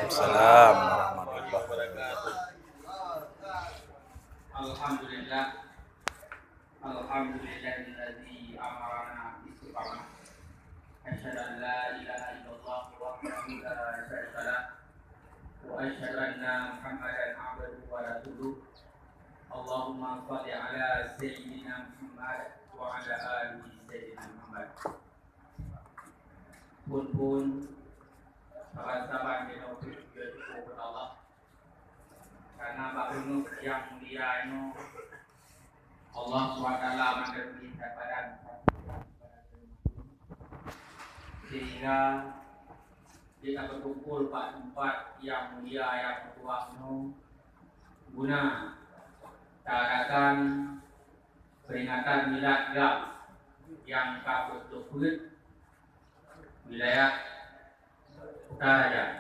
Waalaikumsalam warahmatullahi wabarakatuh. Alhamdulillah, alhamdulillahilladzi amarana istiqamah. Asyhadu an la ilaha illallah wahdahu la syarika lah wa asyhadu anna Muhammadan abduhu wa rasuluh. Allahumma shalli ala sayyidina Muhammad wa ala ali sayyidina Muhammad. Pun sahabat-sahabat yang bersyukur kepada Allah karena bahagian yang mulia ini Allah SWT memberi kepadaan sehingga kita berkumpul pada tempat yang mulia yang bertuah ini guna tarakan peringatan Milad Gam Yang Ke wilayah Utara.